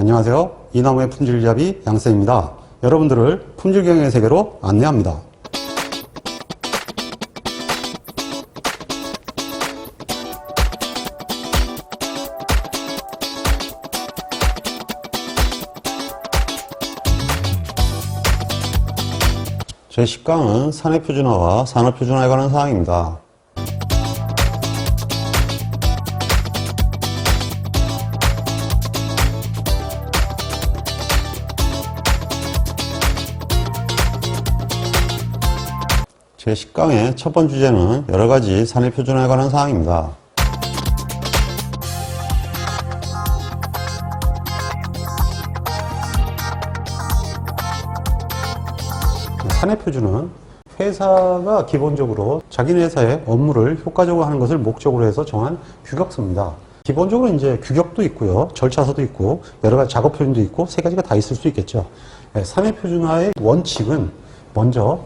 안녕하세요. 이나무의 품질잡이 양쌤입니다. 여러분들을 품질경영의 세계로 안내합니다. 제 10강은 산해표준화와 산업표준화에 관한 사항입니다. 제 10강의 첫 번째 주제는 여러가지 산해표준화에 관한 사항입니다. 산해표준은 회사가 기본적으로 자기네 회사의 업무를 효과적으로 하는 것을 목적으로 해서 정한 규격서입니다. 기본적으로 이제 규격도 있고요, 절차서도 있고, 여러 가지 작업 표준도 있고, 세 가지가 다 있을 수 있겠죠. 산해표준화의 원칙은 먼저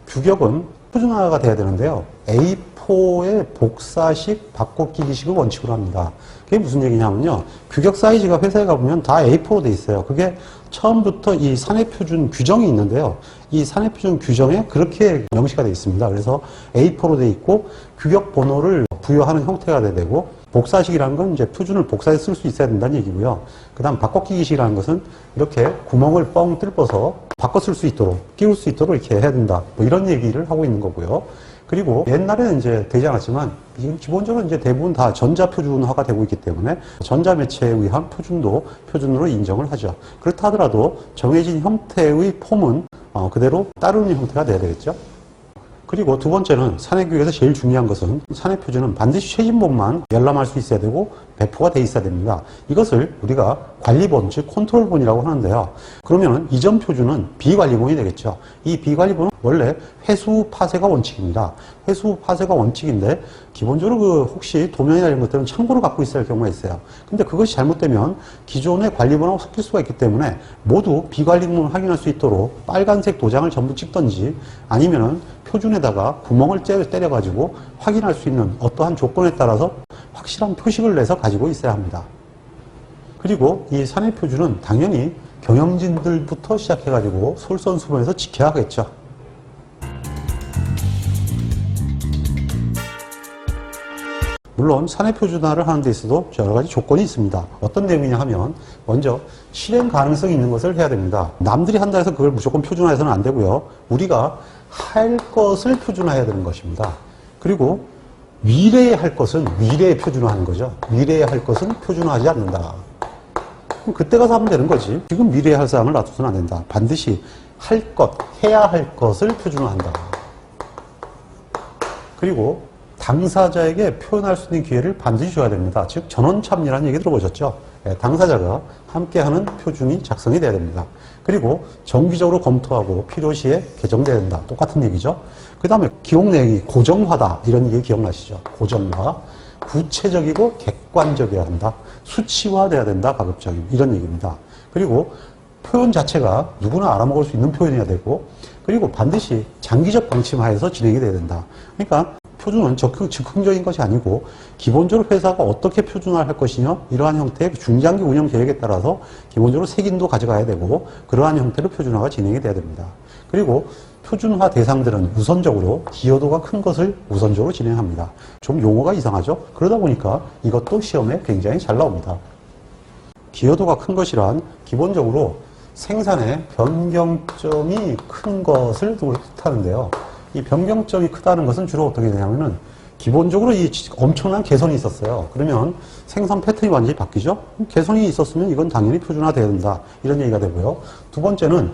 규격은 표준화가 돼야 되는데요. A4의 복사식 바꿔끼기식을 원칙으로 합니다. 그게 무슨 얘기냐면요. 규격 사이즈가 회사에 가보면 다 A4로 돼 있어요. 그게 처음부터 이 산해표준 규정이 있는데요. 이 산해표준 규정에 그렇게 명시가 되어 있습니다. 그래서 A4로 돼 있고 규격 번호를 부여하는 형태가 돼야 되고, 복사식이라는 건 이제 표준을 복사해서 쓸 수 있어야 된다는 얘기고요. 그 다음 바꿔끼기식이라는 것은 이렇게 구멍을 뻥 뚫어서 바꿔 쓸 수 있도록, 끼울 수 있도록 이렇게 해야 된다. 뭐 이런 얘기를 하고 있는 거고요. 그리고 옛날에는 이제 되지 않았지만 지금 기본적으로 이제 대부분 다 전자표준화가 되고 있기 때문에 전자매체에 의한 표준도 표준으로 인정을 하죠. 그렇다 하더라도 정해진 형태의 폼은 그대로 따르는 형태가 돼야 되겠죠. 그리고 두 번째는 산해규격에서 제일 중요한 것은 산해표준은 반드시 최신본만 열람할 수 있어야 되고 배포가 돼 있어야 됩니다. 이것을 우리가 관리본, 즉 컨트롤본이라고 하는데요. 그러면 이전 표준은 비관리본이 되겠죠. 이 비관리본은 원래 회수 파쇄가 원칙입니다. 회수 파쇄가 원칙인데 기본적으로 혹시 도면이나 이런 것들은 참고로 갖고 있어야 할 경우가 있어요. 근데 그것이 잘못되면 기존의 관리본하고 섞일 수가 있기 때문에 모두 비관리본을 확인할 수 있도록 빨간색 도장을 전부 찍든지 아니면은 표준에다가 구멍을 때려가지고 확인할 수 있는 어떠한 조건에 따라서 확실한 표식을 내서 가지고 있어야 합니다. 그리고 이 산해표준은 당연히 경영진들부터 시작해가지고 솔선수범해서 지켜야 하겠죠. 물론 산해표준화를 하는 데 있어도 여러 가지 조건이 있습니다. 어떤 내용이냐 하면 먼저 실행 가능성이 있는 것을 해야 됩니다. 남들이 한다 해서 그걸 무조건 표준화해서는 안 되고요. 우리가 할 것을 표준화해야 되는 것입니다. 그리고 미래에 할 것은 미래에 표준화하는 거죠. 미래에 할 것은 표준화하지 않는다. 그럼 그때 가서 하면 되는 거지. 지금 미래에 할 사항을 놔둬서는 안 된다. 반드시 할 것, 해야 할 것을 표준화한다. 그리고 당사자에게 표현할 수 있는 기회를 반드시 줘야 됩니다. 즉 전원참여라는 얘기 들어보셨죠? 당사자가 함께하는 표준이 작성이 돼야 됩니다. 그리고 정기적으로 검토하고 필요시에 개정돼야 된다. 똑같은 얘기죠. 그 다음에 기록 내용이 고정화다. 이런 얘기 기억나시죠? 고정화. 구체적이고 객관적이어야 한다. 수치화돼야 된다. 가급적이면. 이런 얘기입니다. 그리고 표현 자체가 누구나 알아먹을 수 있는 표현이어야 되고, 그리고 반드시 장기적 방침하에서 진행이 돼야 된다. 그러니까 표준은 즉흥적인 것이 아니고 기본적으로 회사가 어떻게 표준화를 할 것이냐, 이러한 형태의 중장기 운영 계획에 따라서 기본적으로 색인도 가져가야 되고 그러한 형태로 표준화가 진행이 돼야 됩니다. 그리고 표준화 대상들은 우선적으로 기여도가 큰 것을 우선적으로 진행합니다. 좀 용어가 이상하죠? 그러다 보니까 이것도 시험에 굉장히 잘 나옵니다. 기여도가 큰 것이란 기본적으로 생산의 변경점이 큰 것을 뜻하는데요. 이 변경점이 크다는 것은 주로 어떻게 되냐면은 기본적으로 이 엄청난 개선이 있었어요. 그러면 생산 패턴이 완전히 바뀌죠? 개선이 있었으면 이건 당연히 표준화돼야 된다. 이런 얘기가 되고요. 두 번째는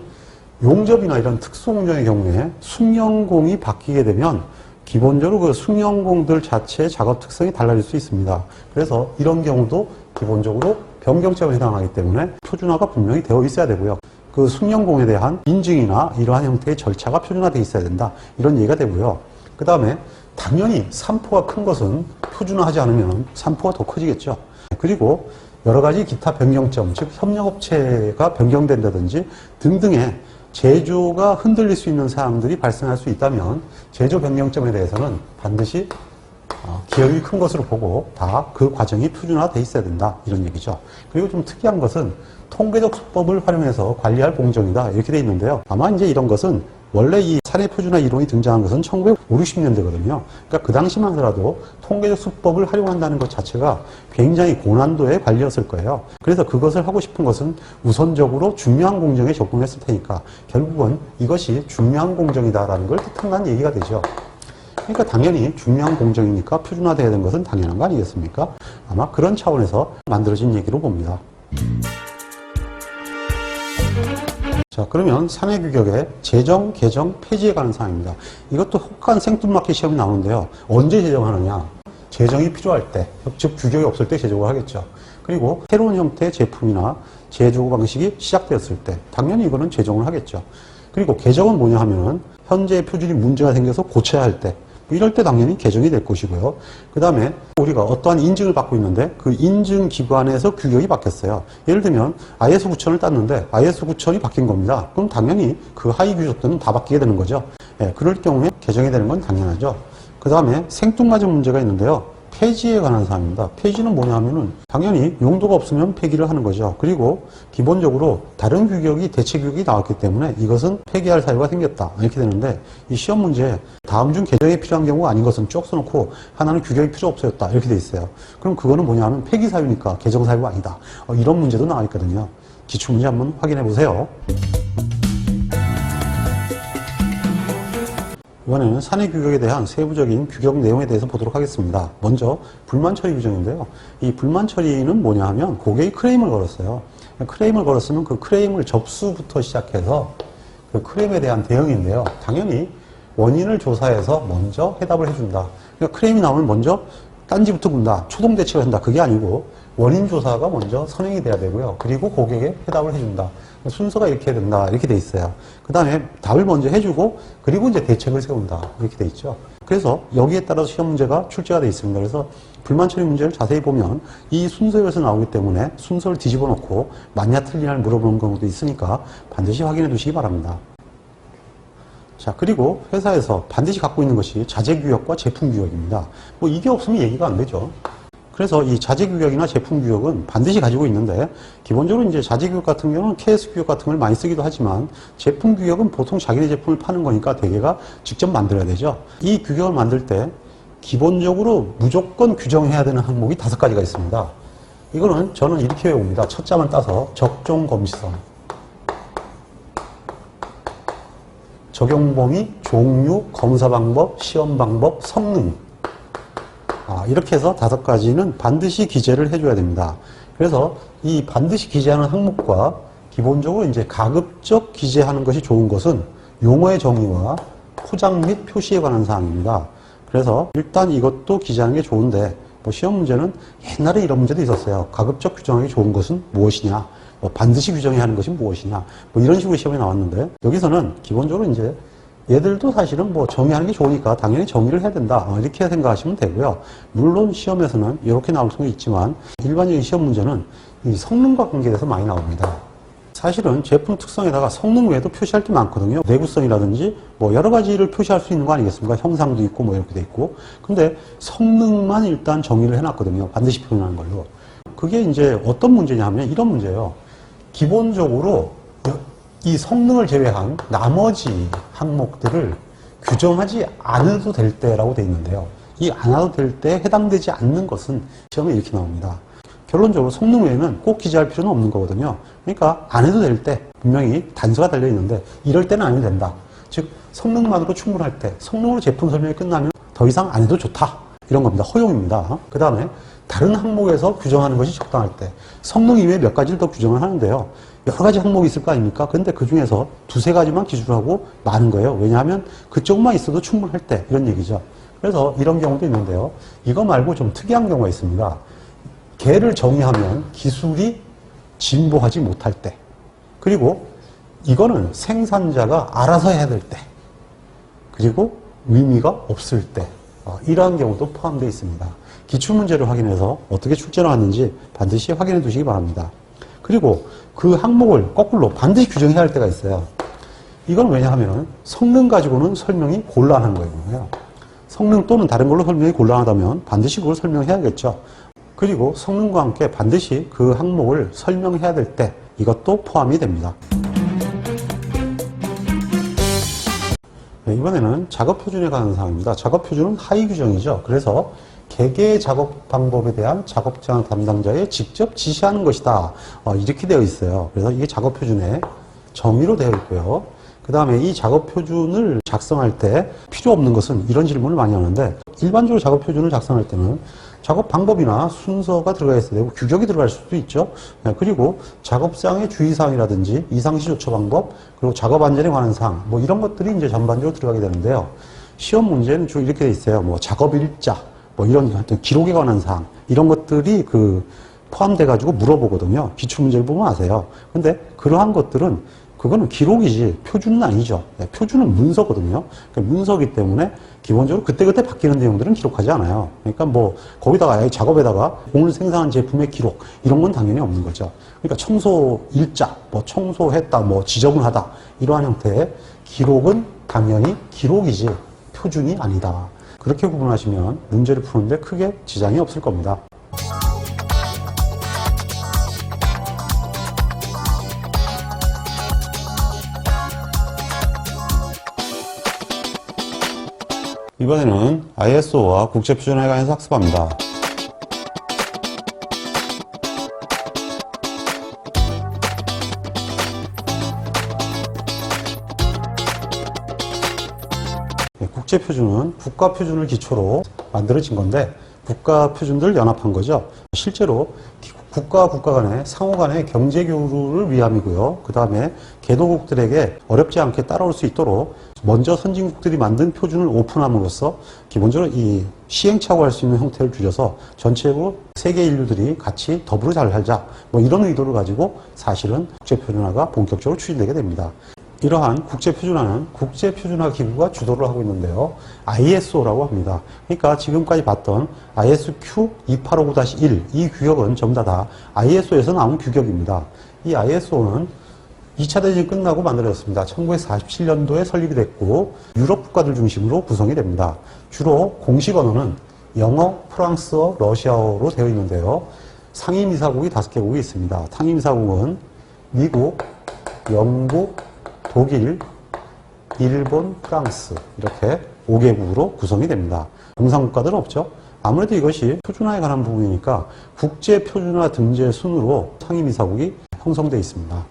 용접이나 이런 특수공정의 경우에 숙련공이 바뀌게 되면 기본적으로 그 숙련공들 자체의 작업 특성이 달라질 수 있습니다. 그래서 이런 경우도 기본적으로 변경점에 해당하기 때문에 표준화가 분명히 되어 있어야 되고요. 그 숙련공에 대한 인증이나 이러한 형태의 절차가 표준화되어 있어야 된다. 이런 얘기가 되고요. 그 다음에 당연히 산포가 큰 것은 표준화하지 않으면 산포가 더 커지겠죠. 그리고 여러 가지 기타 변경점, 즉 협력업체가 변경된다든지 등등의 제조가 흔들릴 수 있는 사항들이 발생할 수 있다면 제조 변경점에 대해서는 반드시 기여율이 큰 것으로 보고 다 그 과정이 표준화되어 있어야 된다. 이런 얘기죠. 그리고 좀 특이한 것은 통계적 수법을 활용해서 관리할 공정이다. 이렇게 돼 있는데요. 아마 이제 이런 것은 원래 이 사내표준화 이론이 등장한 것은 1950년대거든요. 그러니까 그 당시만 하더라도 통계적 수법을 활용한다는 것 자체가 굉장히 고난도의 관리였을 거예요. 그래서 그것을 하고 싶은 것은 우선적으로 중요한 공정에 접근했을 테니까 결국은 이것이 중요한 공정이다라는 걸 뜻한다는 얘기가 되죠. 그러니까 당연히 중요한 공정이니까 표준화되어야 되는 것은 당연한 거 아니겠습니까? 아마 그런 차원에서 만들어진 얘기로 봅니다. 자, 그러면 사내규격의 제정, 개정, 폐지에 관한 사항입니다. 이것도 혹한 생뚱맞게 시험이 나오는데요. 언제 제정하느냐? 제정이 필요할 때, 즉 규격이 없을 때 제정을 하겠죠. 그리고 새로운 형태의 제품이나 제조 방식이 시작되었을 때 당연히 이거는 제정을 하겠죠. 그리고 개정은 뭐냐 하면은 현재의 표준이 문제가 생겨서 고쳐야 할 때, 이럴 때 당연히 개정이 될 것이고요. 그 다음에 우리가 어떠한 인증을 받고 있는데 그 인증 기관에서 규격이 바뀌었어요. 예를 들면 IS 9000을 땄는데 IS 9000이 바뀐 겁니다. 그럼 당연히 그 하위 규격들은 다 바뀌게 되는 거죠. 예, 그럴 경우에 개정이 되는 건 당연하죠. 그 다음에 생뚱맞은 문제가 있는데요. 폐지에 관한 사항입니다. 폐지는 뭐냐 하면은 당연히 용도가 없으면 폐기를 하는 거죠. 그리고 기본적으로 다른 규격이 대체 규격이 나왔기 때문에 이것은 폐기할 사유가 생겼다. 이렇게 되는데 이 시험 문제 다음 중 개정이 필요한 경우가 아닌 것은 쭉 써놓고 하나는 규격이 필요 없어졌다. 이렇게 돼 있어요. 그럼 그거는 뭐냐 하면 폐기 사유니까 개정 사유가 아니다. 이런 문제도 나와 있거든요. 기출문제 한번 확인해 보세요. 이번에는 사내규격에 대한 세부적인 규격 내용에 대해서 보도록 하겠습니다. 먼저 불만처리 규정인데요. 이 불만처리는 뭐냐 하면 고객이 클레임을 걸었어요. 클레임을 걸었으면 그 클레임을 접수부터 시작해서 그 클레임에 대한 대응인데요. 당연히 원인을 조사해서 먼저 해답을 해준다. 그러니까 클레임이 나오면 먼저 딴지부터 군다. 초동 대책을 한다. 그게 아니고 원인 조사가 먼저 선행이 돼야 되고요. 그리고 고객에 해답을 해준다. 순서가 이렇게 해야 된다. 이렇게 돼 있어요. 그 다음에 답을 먼저 해주고 그리고 이제 대책을 세운다. 이렇게 돼 있죠. 그래서 여기에 따라서 시험 문제가 출제가 돼 있습니다. 그래서 불만 처리 문제를 자세히 보면 이 순서에서 나오기 때문에 순서를 뒤집어 놓고 맞냐 틀리냐를 물어보는 경우도 있으니까 반드시 확인해 두시기 바랍니다. 자, 그리고 회사에서 반드시 갖고 있는 것이 자재규격과 제품규격입니다. 뭐 이게 없으면 얘기가 안 되죠. 그래서 이 자재규격이나 제품규격은 반드시 가지고 있는데 기본적으로 이제 자재규격 같은 경우는 KS규격 같은 걸 많이 쓰기도 하지만 제품규격은 보통 자기네 제품을 파는 거니까 대개가 직접 만들어야 되죠. 이 규격을 만들 때 기본적으로 무조건 규정해야 되는 항목이 5가지가 있습니다. 이거는 저는 이렇게 외웁니다. 첫 자만 따서 적종 검시성, 적용 범위, 종류, 검사 방법, 시험 방법, 성능. 이렇게 해서 5가지는 반드시 기재를 해줘야 됩니다. 그래서 이 반드시 기재하는 항목과 기본적으로 이제 가급적 기재하는 것이 좋은 것은 용어의 정의와 포장 및 표시에 관한 사항입니다. 그래서 일단 이것도 기재하는 게 좋은데 뭐 시험 문제는 옛날에 이런 문제도 있었어요. 가급적 규정하기 좋은 것은 무엇이냐, 뭐 반드시 규정해야 하는 것이 무엇이냐, 뭐 이런 식으로 시험이 나왔는데 여기서는 기본적으로 이제 얘들도 사실은 뭐 정의하는 게 좋으니까 당연히 정의를 해야 된다. 이렇게 생각하시면 되고요. 물론 시험에서는 이렇게 나올 수도 있지만 일반적인 시험 문제는 이 성능과 관계돼서 많이 나옵니다. 사실은 제품 특성에다가 성능 외에도 표시할 게 많거든요. 내구성이라든지 뭐 여러 가지를 표시할 수 있는 거 아니겠습니까? 형상도 있고 뭐 이렇게 돼 있고. 근데 성능만 일단 정의를 해놨거든요. 반드시 표현하는 걸로. 그게 이제 어떤 문제냐 하면 이런 문제예요. 기본적으로 이 성능을 제외한 나머지 항목들을 규정하지 않아도 될 때라고 되어 있는데요. 이 안 해도 될 때 해당되지 않는 것은 시험에 이렇게 나옵니다. 결론적으로 성능 외에는 꼭 기재할 필요는 없는 거거든요. 그러니까 안 해도 될 때 분명히 단서가 달려 있는데 이럴 때는 안 해도 된다. 즉 성능만으로 충분할 때 성능으로 제품 설명이 끝나면 더 이상 안 해도 좋다. 이런 겁니다. 허용입니다. 그 다음에 다른 항목에서 규정하는 것이 적당할 때 성능 이외에 몇 가지를 더 규정을 하는데요. 여러 가지 항목이 있을 거 아닙니까? 근데 그 중에서 2-3가지만 기준으로 하고 많은 거예요. 왜냐하면 그쪽만 있어도 충분할 때 이런 얘기죠. 그래서 이런 경우도 있는데요. 이거 말고 좀 특이한 경우가 있습니다. 개를 정의하면 기술이 진보하지 못할 때, 그리고 이거는 생산자가 알아서 해야 될 때, 그리고 의미가 없을 때, 이러한 경우도 포함되어 있습니다. 기출문제를 확인해서 어떻게 출제를 하는지 반드시 확인해 두시기 바랍니다. 그리고 그 항목을 거꾸로 반드시 규정해야 할 때가 있어요. 이건 왜냐하면 성능 가지고는 설명이 곤란한 거예요. 성능 또는 다른 걸로 설명이 곤란하다면 반드시 그걸 설명해야겠죠. 그리고 성능과 함께 반드시 그 항목을 설명해야 될 때 이것도 포함이 됩니다. 네, 이번에는 작업 표준에 관한 사항입니다. 작업 표준은 하위 규정이죠. 그래서 개개 작업 방법에 대한 작업장 담당자에 직접 지시하는 것이다. 이렇게 되어 있어요. 그래서 이게 작업 표준의 정의로 되어 있고요. 그 다음에 이 작업 표준을 작성할 때 필요 없는 것은 이런 질문을 많이 하는데, 일반적으로 작업 표준을 작성할 때는 작업 방법이나 순서가 들어가 있어야 되고 규격이 들어갈 수도 있죠. 그리고 작업장의 주의사항이라든지 이상시 조처 방법, 그리고 작업 안전에 관한 사항, 뭐 이런 것들이 이제 전반적으로 들어가게 되는데요. 시험 문제는 주로 이렇게 돼 있어요. 뭐 작업 일자, 뭐 이런 기록에 관한 사항, 이런 것들이 포함돼 가지고 물어보거든요. 기출문제를 보면 아세요. 근데 그러한 것들은 그거는 기록이지 표준은 아니죠. 표준은 문서거든요. 그러니까 문서기 때문에 기본적으로 그때그때 바뀌는 내용들은 기록하지 않아요. 그러니까 뭐 거기다가 작업에다가 오늘 생산한 제품의 기록 이런 건 당연히 없는 거죠. 그러니까 청소 일자, 뭐 청소했다, 뭐 지저분하다 이러한 형태의 기록은 당연히 기록이지 표준이 아니다. 그렇게 구분하시면 문제를 푸는데 크게 지장이 없을 겁니다. 이번에는 ISO와 국제표준에 관해서 학습합니다. 국제표준은 국가표준을 기초로 만들어진 건데 국가표준들을 연합한 거죠. 실제로 국가와 국가 간의 상호 간의 경제 교류를 위함이고요. 그 다음에 개도국들에게 어렵지 않게 따라올 수 있도록 먼저 선진국들이 만든 표준을 오픈함으로써 기본적으로 이 시행착오할 수 있는 형태를 줄여서 전체적으로 세계 인류들이 같이 더불어 잘 살자, 뭐 이런 의도를 가지고 사실은 국제표준화가 본격적으로 추진되게 됩니다. 이러한 국제표준화는 국제표준화 기구가 주도를 하고 있는데요. ISO라고 합니다. 그러니까 지금까지 봤던 ISQ 2859-1 이 규격은 전부 다 ISO에서 나온 규격입니다. 이 ISO는 2차 대전이 끝나고 만들어졌습니다. 1947년도에 설립이 됐고 유럽 국가들 중심으로 구성이 됩니다. 주로 공식 언어는 영어, 프랑스어, 러시아어로 되어 있는데요. 상임이사국이 5개국이 있습니다. 상임이사국은 미국, 영국, 독일, 일본, 프랑스 이렇게 5개국으로 구성이 됩니다. 공산국가들은 없죠. 아무래도 이것이 표준화에 관한 부분이니까 국제표준화 등재 순으로 상임이사국이 형성되어 있습니다.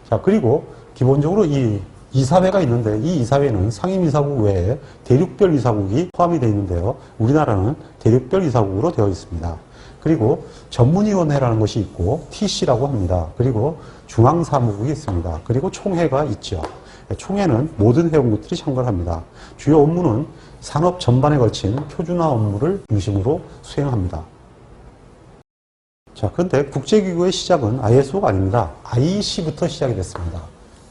자, 그리고 기본적으로 이 이사회가 있는데 이 이사회는 상임이사국 외에 대륙별 이사국이 포함이 되어 있는데요. 우리나라는 대륙별 이사국으로 되어 있습니다. 그리고 전문위원회라는 것이 있고 TC라고 합니다. 그리고 중앙사무국이 있습니다. 그리고 총회가 있죠. 총회는 모든 회원국들이 참가를 합니다. 주요 업무는 산업 전반에 걸친 표준화 업무를 중심으로 수행합니다. 자, 그런데 국제기구의 시작은 ISO가 아닙니다. IEC부터 시작이 됐습니다.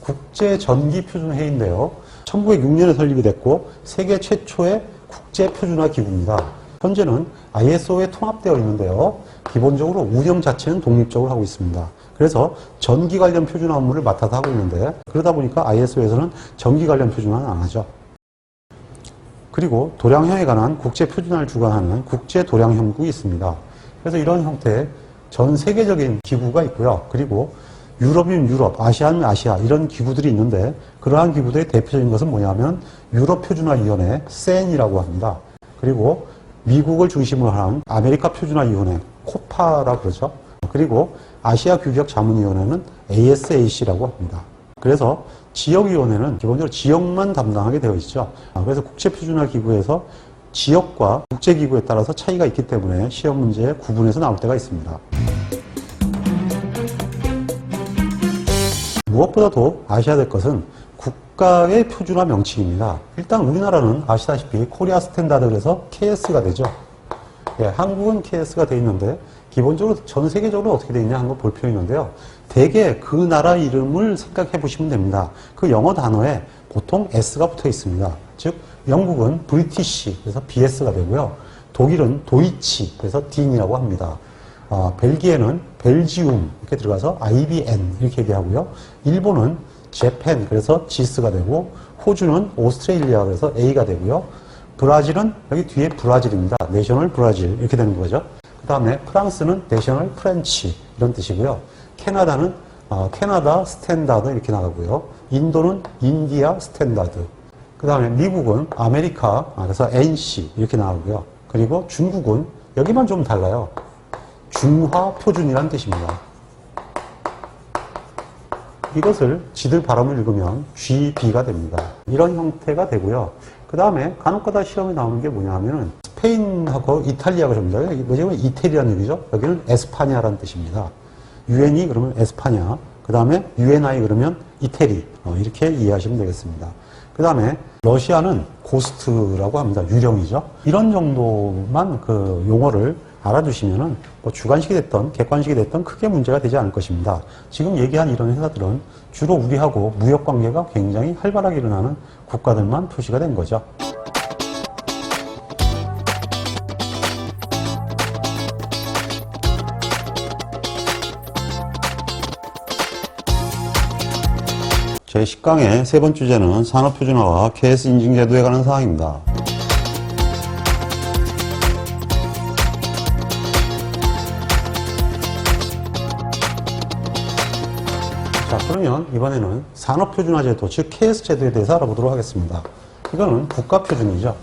국제전기표준회의인데요. 1906년에 설립이 됐고 세계 최초의 국제표준화 기구입니다. 현재는 ISO에 통합되어 있는데요. 기본적으로 운영 자체는 독립적으로 하고 있습니다. 그래서 전기 관련 표준화 업무를 맡아서 하고 있는데 그러다 보니까 ISO에서는 전기 관련 표준화는 안 하죠. 그리고 도량형에 관한 국제표준화를 주관하는 국제도량형국이 있습니다. 그래서 이런 형태의 전 세계적인 기구가 있고요. 그리고 유럽이면 유럽, 아시아면 아시아 이런 기구들이 있는데 그러한 기구들의 대표적인 것은 뭐냐면 유럽표준화위원회 CEN이라고 합니다. 그리고 미국을 중심으로 하는 아메리카 표준화위원회 코파라고 그러죠. 그리고 아시아 규격 자문위원회는 ASAC라고 합니다. 그래서 지역위원회는 기본적으로 지역만 담당하게 되어 있죠. 그래서 국제표준화 기구에서 지역과 국제기구에 따라서 차이가 있기 때문에 시험 문제에 구분해서 나올 때가 있습니다. 무엇보다도 아셔야 될 것은 국가의 표준화 명칭입니다. 일단 우리나라는 아시다시피 코리아 스탠다드 그래서 KS가 되죠. 예, 한국은 KS가 되어 있는데 기본적으로 전 세계적으로 어떻게 되어 있냐 하는 걸 볼 필요 있는데요. 대개 그 나라 이름을 생각해 보시면 됩니다. 그 영어 단어에 보통 S가 붙어 있습니다. 즉 영국은 브리티시 그래서 BS가 되고요. 독일은 도이치 그래서 DIN이라고 합니다. 벨기에는 벨지움 이렇게 들어가서 IBN 이렇게 얘기하고요. 일본은 재팬 그래서 GS가 되고 호주는 오스트레일리아 그래서 A가 되고요. 브라질은 여기 뒤에 브라질입니다. 내셔널 브라질 이렇게 되는 거죠. 그 다음에 프랑스는 내셔널 프렌치 이런 뜻이고요. 캐나다는 캐나다 스탠다드 이렇게 나가고요. 인도는 인디아 스탠다드. 그 다음에 미국은 아메리카, 그래서 NC 이렇게 나가고요. 그리고 중국은 여기만 좀 달라요. 중화 표준이라는 뜻입니다. 이것을 지들 발음을 읽으면 GB가 됩니다. 이런 형태가 되고요. 그 다음에 간혹가다 시험에 나오는 게 뭐냐 하면은 스페인하고 이탈리아가 좀 다르요. 뭐냐면 이태리라는 얘기죠. 여기는 에스파냐라는 뜻입니다. UN이 그러면 에스파냐, 그 다음에 UNI 그러면 이태리, 이렇게 이해하시면 되겠습니다. 그 다음에 러시아는 고스트라고 합니다. 유령이죠. 이런 정도만 그 용어를 알아두시면은 뭐 주관식이 됐던 객관식이 됐던 크게 문제가 되지 않을 것입니다. 지금 얘기한 이런 회사들은 주로 우리하고 무역 관계가 굉장히 활발하게 일어나는 국가들만 표시가 된 거죠. 제 10강의 세 번째 주제는 산업표준화와 KS 인증제도에 관한 사항입니다. 자, 그러면 이번에는 산업표준화제도, 즉 KS제도에 대해서 알아보도록 하겠습니다. 이거는 국가표준이죠.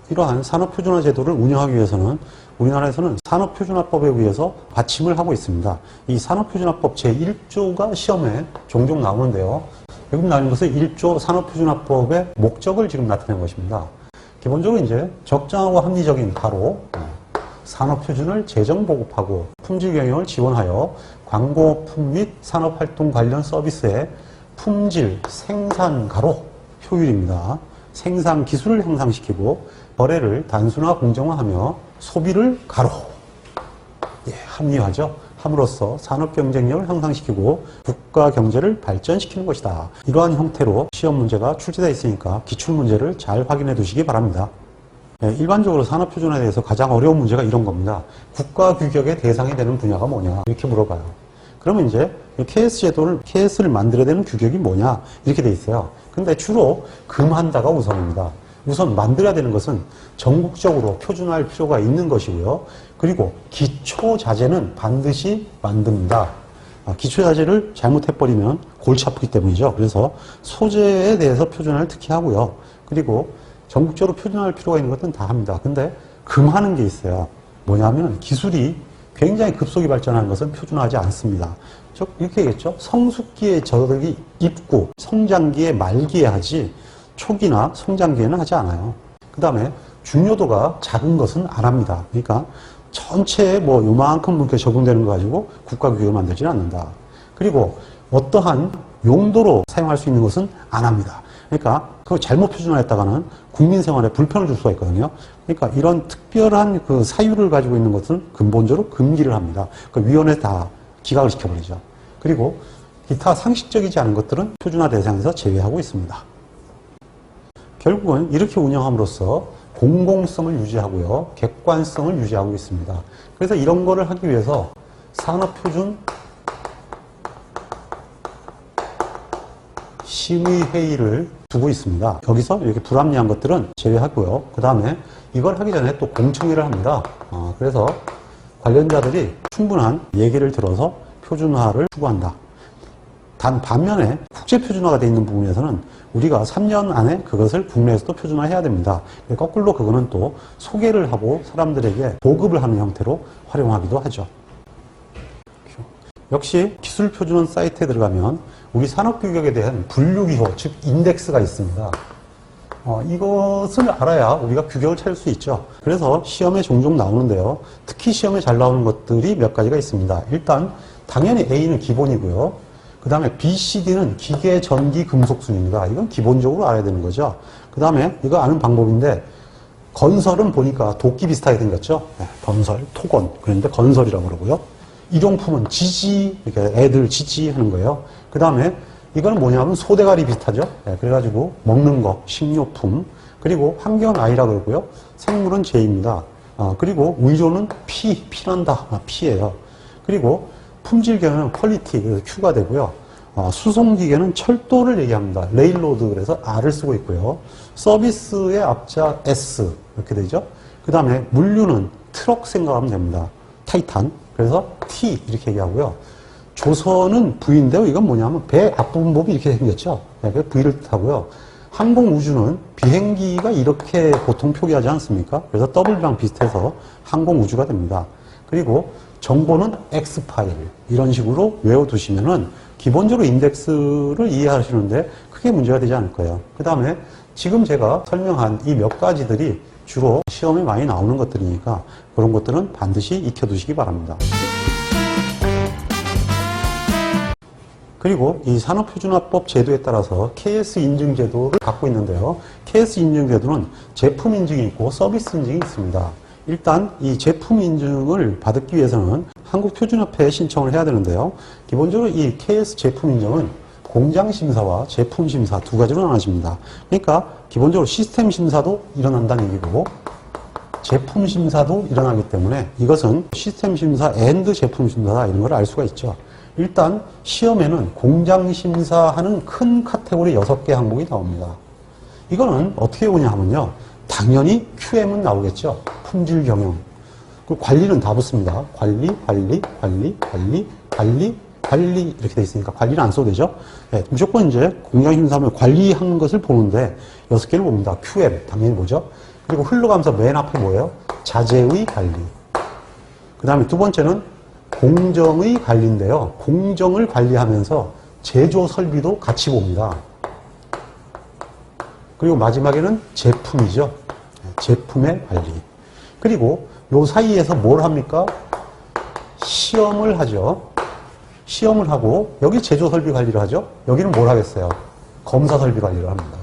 이러한 산업표준화제도를 운영하기 위해서는 우리나라에서는 산업표준화법에 의해서 받침을 하고 있습니다. 이 산업표준화법 제1조가 시험에 종종 나오는데요. 여기 나오는 것은 1조 산업표준화법의 목적을 지금 나타낸 것입니다. 기본적으로 이제 적정하고 합리적인 가로 산업표준을 재정보급하고 품질 경영을 지원하여 광고품 및 산업활동 관련 서비스의 품질, 생산 가로 효율입니다. 생산 기술을 향상시키고 거래를 단순화 공정화하며 소비를 가로 합리화죠. 함으로써 산업 경쟁력을 향상시키고 국가 경제를 발전시키는 것이다. 이러한 형태로 시험 문제가 출제되어 있으니까 기출 문제를 잘 확인해 두시기 바랍니다. 일반적으로 산업표준화에 대해서 가장 어려운 문제가 이런 겁니다. 국가 규격의 대상이 되는 분야가 뭐냐 이렇게 물어봐요. 그러면 이제 KS를 만들어야 되는 규격이 뭐냐 이렇게 돼 있어요. 근데 주로 금한다가 우선입니다. 우선 만들어야 되는 것은 전국적으로 표준화할 필요가 있는 것이고요. 그리고 기초자재는 반드시 만듭니다. 기초자재를 잘못해버리면 골치 아프기 때문이죠. 그래서 소재에 대해서 표준화를 특히 하고요. 그리고 전국적으로 표준화할 필요가 있는 것은 다 합니다. 근데 금하는 게 있어요. 뭐냐면 기술이 굉장히 급속히 발전하는 것은 표준화하지 않습니다. 즉 이렇게 얘기했죠. 성숙기에 저들이 입고 성장기의 말기에 하지 초기나 성장기에는 하지 않아요. 그 다음에 중요도가 작은 것은 안 합니다. 그러니까 전체에 뭐 요만큼 이렇게 적용되는 거 가지고 국가 규격을 만들지는 않는다. 그리고 어떠한 용도로 사용할 수 있는 것은 안 합니다. 그러니까 그거 잘못 표준화했다가는 국민 생활에 불편을 줄 수가 있거든요. 그러니까 이런 특별한 그 사유를 가지고 있는 것은 근본적으로 금기를 합니다. 그 위원회에 다 기각을 시켜버리죠. 그리고 기타 상식적이지 않은 것들은 표준화 대상에서 제외하고 있습니다. 결국은 이렇게 운영함으로써 공공성을 유지하고요. 객관성을 유지하고 있습니다. 그래서 이런 거를 하기 위해서 산업표준 심의회의를 두고 있습니다. 여기서 이렇게 불합리한 것들은 제외하고요. 그 다음에 이걸 하기 전에 또 공청회를 합니다. 그래서 관련자들이 충분한 얘기를 들어서 표준화를 추구한다. 단 반면에 국제표준화가 되어 있는 부분에서는 우리가 3년 안에 그것을 국내에서도 표준화해야 됩니다. 거꾸로 그거는 또 소개를 하고 사람들에게 보급을 하는 형태로 활용하기도 하죠. 역시 기술표준원 사이트에 들어가면 우리 산업규격에 대한 분류기호, 즉 인덱스가 있습니다. 이것을 알아야 우리가 규격을 찾을 수 있죠. 그래서 시험에 종종 나오는데요. 특히 시험에 잘 나오는 것들이 몇 가지가 있습니다. 일단 당연히 A는 기본이고요. 그 다음에 B, C, D는 기계, 전기, 금속 순입니다. 이건 기본적으로 알아야 되는 거죠. 그 다음에 이거 아는 방법인데 건설은 보니까 도끼 비슷하게 생겼죠. 건설, 토건. 그런데 건설이라고 그러고요. 일용품은 지지, 이렇게 애들 지지 하는 거예요. 그 다음에 이거는 뭐냐면 소대가리 비슷하죠. 그래가지고 먹는 거, 식료품. 그리고 환경은 I라고 그러고요. 생물은 J입니다. 그리고 의료는 피난다. P예요. 그리고 품질 경영은 퀄리티, 그래서 Q가 되고요. 수송기계는 철도를 얘기합니다. 레일로드, 그래서 R을 쓰고 있고요. 서비스의 앞자 S, 이렇게 되죠. 그 다음에 물류는 트럭 생각하면 됩니다. 타이탄, 그래서 T, 이렇게 얘기하고요. 조선은 V인데요. 이건 뭐냐면 배 앞부분 부분이 이렇게 생겼죠. 그게 V를 뜻하고요. 항공우주는 비행기가 이렇게 보통 표기하지 않습니까? 그래서 W랑 비슷해서 항공우주가 됩니다. 그리고 정보는 X파일 이런 식으로 외워두시면은 기본적으로 인덱스를 이해하시는데 크게 문제가 되지 않을 거예요. 그 다음에 지금 제가 설명한 이 몇 가지들이 주로 시험에 많이 나오는 것들이니까 그런 것들은 반드시 익혀두시기 바랍니다. 그리고 이 산업표준화법 제도에 따라서 KS 인증 제도를 갖고 있는데요. KS 인증 제도는 제품 인증이 있고 서비스 인증이 있습니다. 일단 이 제품 인증을 받기 위해서는 한국표준협회에 신청을 해야 되는데요. 기본적으로 이 KS 제품 인증은 공장 심사와 제품 심사 두 가지로 나눠집니다. 그러니까 기본적으로 시스템 심사도 일어난다는 얘기고 제품 심사도 일어나기 때문에 이것은 시스템 심사 앤드 제품 심사다 이런 걸 알 수가 있죠. 일단 시험에는 공장 심사하는 큰 카테고리 6개 항목이 나옵니다. 이거는 어떻게 오냐 하면요. 당연히 QM은 나오겠죠. 품질 경영. 그 관리는 다 붙습니다. 관리 이렇게 돼 있으니까 관리는 안 써도 되죠. 네, 무조건 이제 공장 심사하면 관리하는 것을 보는데 6개를 봅니다. QM 당연히 보죠. 그리고 흘러가면서 맨 앞에 뭐예요? 자재의 관리. 그 다음에 두 번째는 공정의 관리인데요. 공정을 관리하면서 제조 설비도 같이 봅니다. 그리고 마지막에는 제품이죠. 제품의 관리. 그리고 요 사이에서 뭘 합니까? 시험을 하죠. 시험을 하고 여기 제조 설비 관리를 하죠. 여기는 뭘 하겠어요? 검사 설비 관리를 합니다.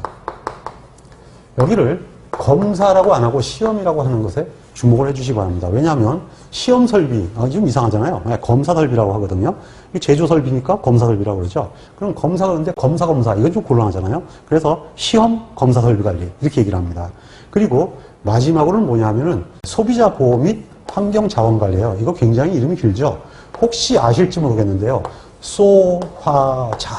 여기를 검사라고 안 하고 시험이라고 하는 것에 주목을 해주시기 바랍니다. 왜냐하면 시험 설비, 좀 이상하잖아요. 검사 설비라고 하거든요. 제조 설비니까 검사 설비라고 그러죠. 그럼 검사가 근데 검사, 이건 좀 곤란하잖아요. 그래서 시험, 검사 설비 관리 이렇게 얘기를 합니다. 그리고 마지막으로는 뭐냐면은 소비자 보호 및 환경 자원 관리예요. 이거 굉장히 이름이 길죠. 혹시 아실지 모르겠는데요. 소화자.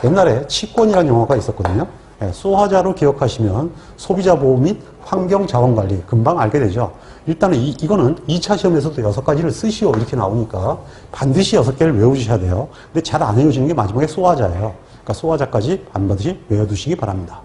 옛날에 치권이라는 영화가 있었거든요. 소화자로 기억하시면 소비자 보호 및 환경 자원 관리 금방 알게 되죠. 일단은 이거는 2차 시험에서도 6가지를 쓰시오 이렇게 나오니까 반드시 6개를 외워주셔야 돼요. 근데 잘 안 외워지는 게 마지막에 소화자예요. 그러니까 소화자까지 반드시 외워두시기 바랍니다.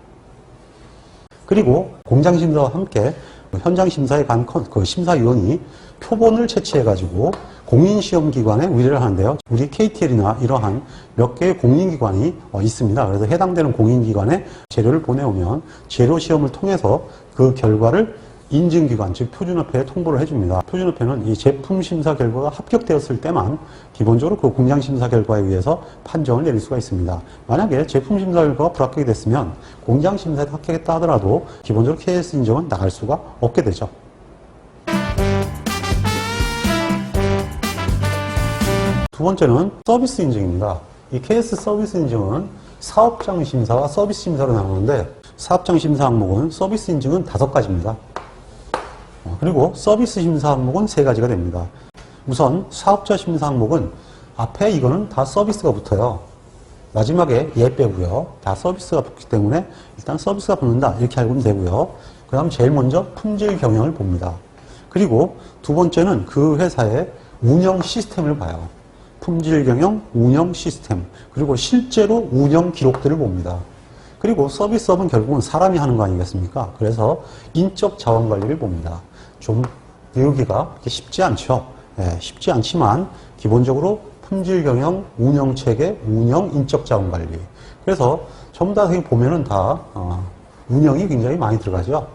그리고 공장 심사와 함께 현장 심사에 간 그 심사위원이 표본을 채취해가지고 공인시험기관에 의뢰를 하는데요. 우리 KTL이나 이러한 몇 개의 공인기관이 있습니다. 그래서 해당되는 공인기관에 재료를 보내오면 재료시험을 통해서 그 결과를 인증기관, 즉 표준협회에 통보를 해줍니다. 표준협회는 이 제품 심사 결과가 합격되었을 때만 기본적으로 그 공장 심사 결과에 의해서 판정을 내릴 수가 있습니다. 만약에 제품 심사 결과가 불합격이 됐으면 공장 심사에 합격했다 하더라도 기본적으로 KS 인정은 나갈 수가 없게 되죠. 두 번째는 서비스 인증입니다. 이 KS 서비스 인증은 사업장 심사와 서비스 심사로 나오는데 사업장 심사 항목은 서비스 인증은 5가지입니다. 그리고 서비스 심사 항목은 3가지가 됩니다. 우선 사업자 심사 항목은 앞에 이거는 다 서비스가 붙어요. 마지막에 얘 빼고요. 다 서비스가 붙기 때문에 일단 서비스가 붙는다 이렇게 알고 있으면 되고요. 그 다음 제일 먼저 품질 경영을 봅니다. 그리고 두 번째는 그 회사의 운영 시스템을 봐요. 품질 경영, 운영 시스템, 그리고 실제로 운영 기록들을 봅니다. 그리고 서비스업은 결국은 사람이 하는 거 아니겠습니까? 그래서 인적 자원 관리를 봅니다. 좀 외우기가 그렇게 쉽지 않죠. 쉽지 않지만 기본적으로 품질 경영, 운영 체계, 운영 인적 자원 관리. 그래서 전부 다 보면은 다 운영이 굉장히 많이 들어가죠.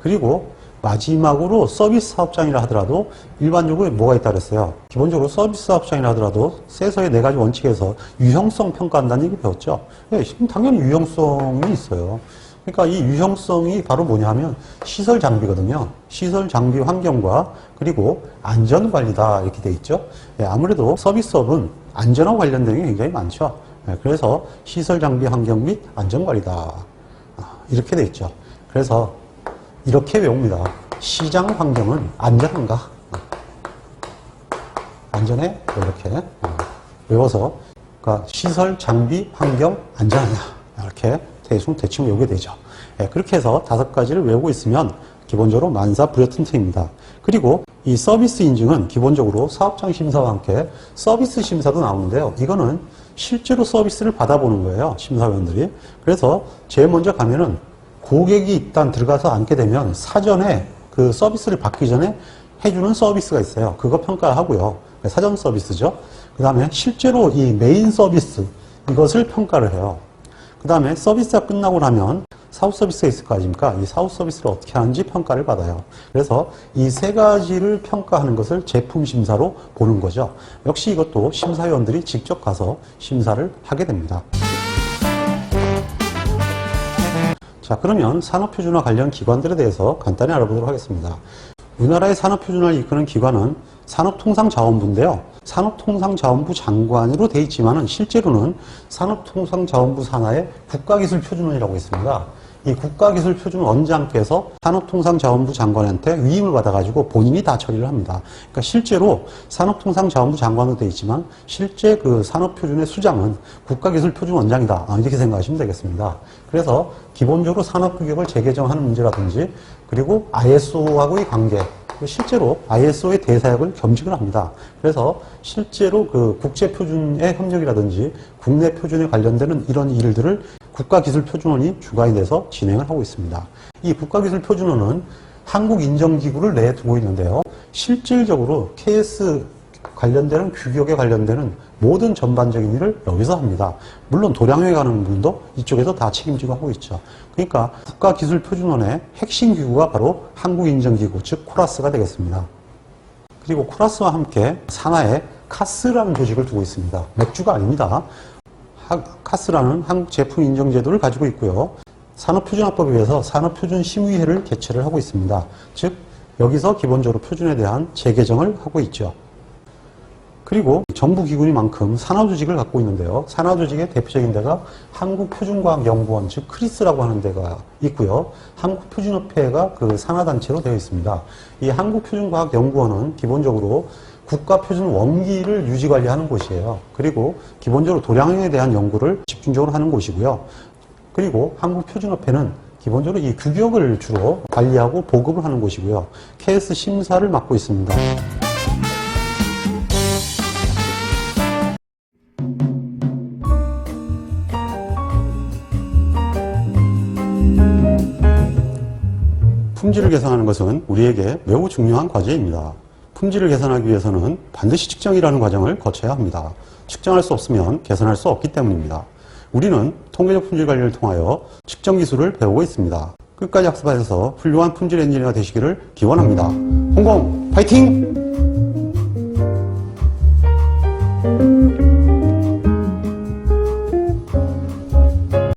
그리고 마지막으로 서비스 사업장이라 하더라도 일반적으로 뭐가 있다 그랬어요? 기본적으로 서비스 사업장이라 하더라도 세서의 4가지 원칙에서 유형성 평가한다는 얘기 배웠죠? 당연히 유형성이 있어요. 그러니까 이 유형성이 바로 뭐냐 하면 시설 장비거든요. 시설 장비 환경과 그리고 안전 관리다 이렇게 돼 있죠. 아무래도 서비스업은 안전과 관련된 게 굉장히 많죠. 그래서 시설 장비 환경 및 안전 관리다 이렇게 돼 있죠. 그래서 이렇게 외웁니다. 시장 환경은 안전한가? 안전해? 이렇게 외워서 그러니까 시설, 장비, 환경, 안전하냐? 이렇게 대충 외우게 되죠. 그렇게 해서 5가지를 외우고 있으면 기본적으로 만사부려튼튼입니다. 그리고 이 서비스 인증은 기본적으로 사업장 심사와 함께 서비스 심사도 나오는데요. 이거는 실제로 서비스를 받아보는 거예요. 심사위원들이. 그래서 제일 먼저 가면은 고객이 일단 들어가서 앉게 되면 사전에 그 서비스를 받기 전에 해주는 서비스가 있어요. 그거 평가하고요. 사전 서비스죠. 그 다음에 실제로 이 메인 서비스 이것을 평가를 해요. 그 다음에 서비스가 끝나고 나면 사후 서비스가 있을 거 아닙니까? 이 사후 서비스를 어떻게 하는지 평가를 받아요. 그래서 이 세 가지를 평가하는 것을 제품 심사로 보는 거죠. 역시 이것도 심사위원들이 직접 가서 심사를 하게 됩니다. 자, 그러면 산업표준화 관련 기관들에 대해서 간단히 알아보도록 하겠습니다. 우리나라의 산업표준화를 이끄는 기관은 산업통상자원부인데요. 산업통상자원부 장관으로 되어 있지만은 실제로는 산업통상자원부 산하의 국가기술표준원이라고 있습니다. 이 국가기술표준원장께서 산업통상자원부 장관한테 위임을 받아가지고 본인이 다 처리를 합니다. 그러니까 실제로 산업통상자원부 장관으로 되어 있지만 실제 그 산업표준의 수장은 국가기술표준원장이다. 이렇게 생각하시면 되겠습니다. 그래서 기본적으로 산업규격을 재개정하는 문제라든지 그리고 ISO하고의 관계 실제로 ISO의 대사역을 겸직을 합니다. 그래서 실제로 그 국제표준의 협력이라든지 국내 표준에 관련되는 이런 일들을 국가기술표준원이 주관이 돼서 진행을 하고 있습니다. 이 국가기술표준원은 한국인정기구를 내두고 있는데요. 실질적으로 KS 관련되는 규격에 관련되는 모든 전반적인 일을 여기서 합니다. 물론 도량에 가는 부분도 이쪽에서 다 책임지고 하고 있죠. 그러니까 국가기술표준원의 핵심 기구가 바로 한국인정기구, 즉 코라스가 되겠습니다. 그리고 코라스와 함께 산하에 카스라는 조직을 두고 있습니다. 맥주가 아닙니다. 카스라는 한국제품인정제도를 가지고 있고요. 산업표준화법에 의해서 산업표준심의회를 개최를 하고 있습니다. 즉 여기서 기본적으로 표준에 대한 재개정을 하고 있죠. 그리고 정부 기구인 만큼 산하조직을 갖고 있는데요. 산하조직의 대표적인 데가 한국표준과학연구원, 즉 크리스라고 하는 데가 있고요. 한국표준협회가 그 산하단체로 되어 있습니다. 이 한국표준과학연구원은 기본적으로 국가표준 원기를 유지관리하는 곳이에요. 그리고 기본적으로 도량에 대한 연구를 집중적으로 하는 곳이고요. 그리고 한국표준협회는 기본적으로 이 규격을 주로 관리하고 보급을 하는 곳이고요. KS 심사를 맡고 있습니다. 품질을 개선하는 것은 우리에게 매우 중요한 과제입니다. 품질을 개선하기 위해서는 반드시 측정이라는 과정을 거쳐야 합니다. 측정할 수 없으면 개선할 수 없기 때문입니다. 우리는 통계적 품질 관리를 통하여 측정 기술을 배우고 있습니다. 끝까지 학습하셔서 훌륭한 품질 엔지니어가 되시기를 기원합니다. 홍콩 파이팅!